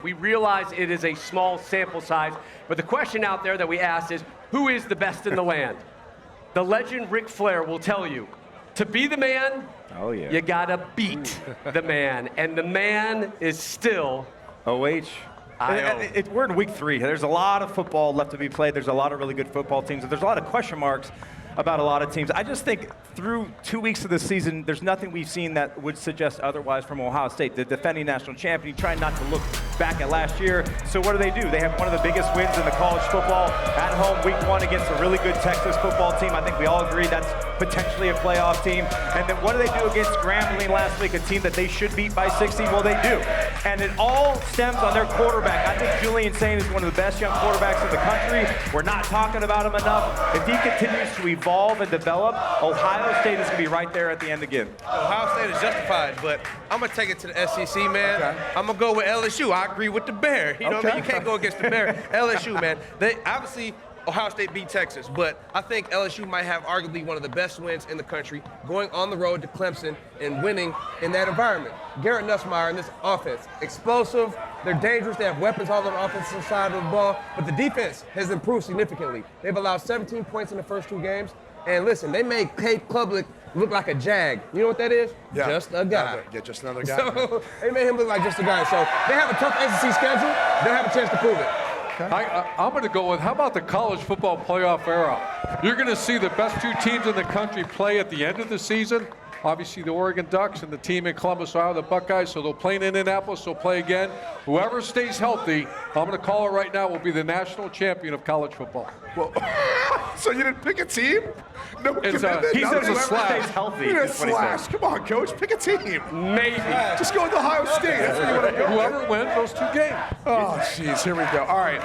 We realize it is a small sample size, but the question out there that we asked is, who is the best in the land? The legend Ric Flair will tell you, to be the man, you gotta beat the man, and the man is still OH. We're in week 3. There's a lot of football left to be played. There's a lot of really good football teams. There's a lot of question marks about a lot of teams. I just think through 2 weeks of the season, there's nothing we've seen that would suggest otherwise from Ohio State, the defending national champion, trying not to look back at last year. So what do? They have one of the biggest wins in the college football at home week 1 against a really good Texas football team. I think we all agree that's potentially a playoff team. And then what do they do against Grambling last week, a team that they should beat by 60? Well, they do. And it all stems on their quarterback. I think Julian Sain is one of the best young quarterbacks in the country. We're not talking about him enough. If he continues to evolve and develop, Ohio State is going to be right there at the end again. Ohio State is justified, but I'm going to take it to the SEC, man. Okay. I'm going to go with LSU. I agree with the Bear. You know what I mean? You can't go against the Bear. LSU, man. They obviously, Ohio State beat Texas, but I think LSU might have arguably one of the best wins in the country, going on the road to Clemson and winning in that environment. Garrett Nussmeier and this offense, explosive, they're dangerous, they have weapons all on the offensive side of the ball, but the defense has improved significantly. They've allowed 17 points in the first 2 games, and listen, they made Cade Klubnik look like a jag. You know what that is? Yeah. Just a guy. Yeah, just another guy. So they made him look like just a guy. So they have a tough SEC schedule, they'll have a chance to prove it. I'm going to go with, how about the college football playoff era? You're going to see the best 2 teams in the country play at the end of the season. Obviously, the Oregon Ducks and the team in Columbus, Ohio, the Buckeyes, so they'll play in Indianapolis, they'll play again. Whoever stays healthy, I'm going to call it right now, will be the national champion of college football. Well, so you didn't pick a team? No, he says a slash. Healthy. You didn't slash. Come on, coach, pick a team. maybe. Just go with Ohio State. That's where you want to go. Whoever wins those 2 games. Oh, jeez, here we go. All right.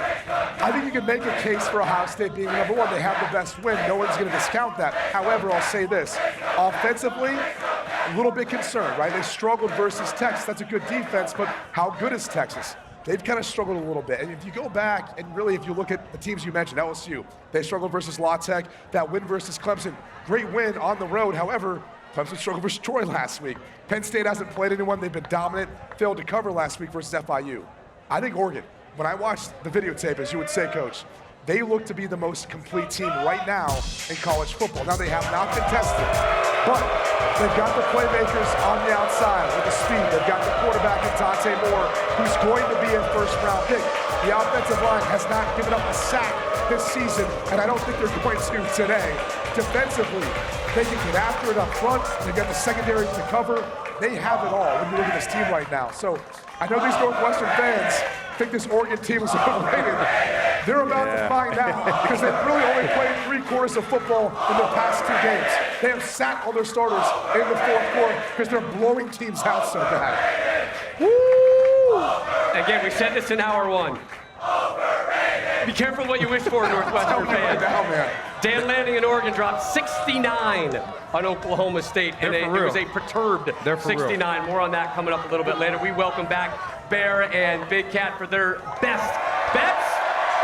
I think you can make a case for Ohio State being number 1. They have the best win. No one's going to discount that. However, I'll say this. Offensively, a little bit concerned, right? They struggled versus Texas. That's a good defense, but how good is Texas? They've kind of struggled a little bit. And if you go back and really if you look at the teams you mentioned, LSU, they struggled versus La Tech. That win versus Clemson, great win on the road. However, Clemson struggled versus Troy last week. Penn State hasn't played anyone. They've been dominant, failed to cover last week versus FIU. I think Oregon, when I watched the videotape, as you would say, Coach, they look to be the most complete team right now in college football. Now, they have not been tested, but they've got the playmakers on the outside with the speed. They've got the quarterback in Dante Moore, who's going to be a first-round pick. The offensive line has not given up a sack this season, and I don't think they're going to today. Defensively, they can get after it up front. They've got the secondary to cover. They have it all when you look at this team right now. So I know these Northwestern fans think this Oregon team is overrated. They're about to find out because they've really only played 3 quarters of football in the past 2 games. They have sat all their starters in the 4th quarter because they're blowing teams out so bad. Woo! Again, we said this in hour 1. Be careful what you wish for, Northwestern fans. Dan Lanning in Oregon dropped 69 on Oklahoma State, and it was a perturbed 69. More on that coming up a little bit later. We welcome back Bear and Big Cat for their best bets.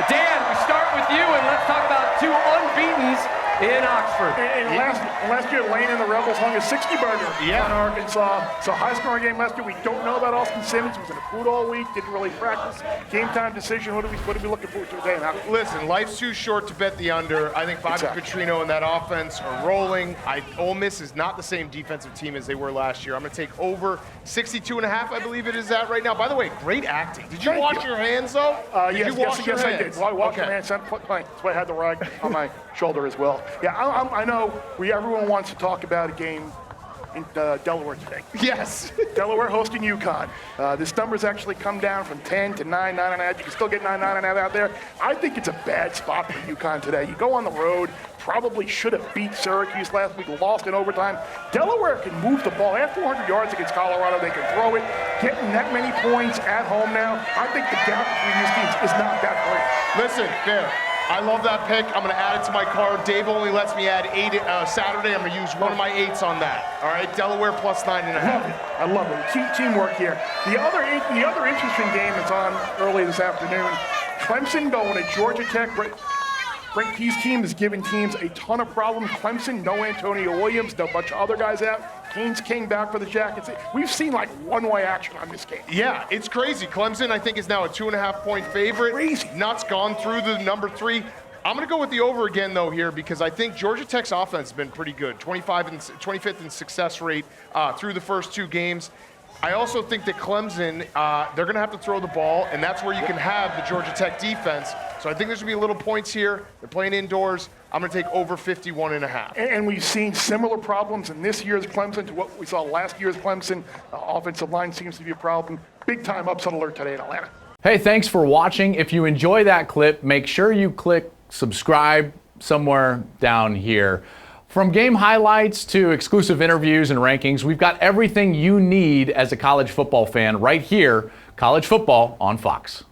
Dan, we start with you, and let's talk about 2 unbeatens in Oxford. And last year, Lane and the Rebels hung a 60-burger on Arkansas. So high-scoring game last year. We don't know about Austin Simmons. He was in a boot all week, didn't really practice. Game time decision. What are we looking forward to today? Listen, life's too short to bet the under. I think Bobby Petrino and that offense are rolling. Ole Miss is not the same defensive team as they were last year. I'm going to take over 62.5, I believe it is at right now. By the way, great acting. Did you wash your hands, though? Yes, I did. Well, I washed my hands. That's why I had the rag on my shoulder as well. Yeah, I know everyone wants to talk about a game in Delaware today. Yes. Delaware hosting UConn. This number's actually come down from 10 to 9, 9.5. You can still get 9, 9.5 out there. I think it's a bad spot for UConn today. You go on the road, probably should have beat Syracuse last week, lost in overtime. Delaware can move the ball. They have 400 yards against Colorado. They can throw it. Getting that many points at home now, I think the gap between these teams is not that great. Listen, Bear. I love that pick. I'm going to add it to my card. Dave only lets me add 8 Saturday. I'm going to use one of my 8s on that. All right, Delaware plus 9.5. I love it. Teamwork here. The other interesting game is on early this afternoon. Clemson going to Georgia Tech. Frank Key's team is giving teams a ton of problems. Clemson, no Antonio Williams, no bunch of other guys out. Keynes came back for the Jackets. We've seen like one-way action on this game. Yeah, it's crazy. Clemson, I think, is now a 2.5-point favorite. Crazy. Nuts gone through the number 3. I'm going to go with the over again, though, here, because I think Georgia Tech's offense has been pretty good. 25th in success rate through the first 2 games. I also think that Clemson, they're going to have to throw the ball, and that's where you can have the Georgia Tech defense. So I think there's going to be little points here. They're playing indoors. I'm going to take over 51.5. And we've seen similar problems in this year's Clemson to what we saw last year's Clemson. Offensive line seems to be a problem. Big time upset alert today in Atlanta. Hey, thanks for watching. If you enjoy that clip, make sure you click subscribe somewhere down here. From game highlights to exclusive interviews and rankings, we've got everything you need as a college football fan right here, College Football on Fox.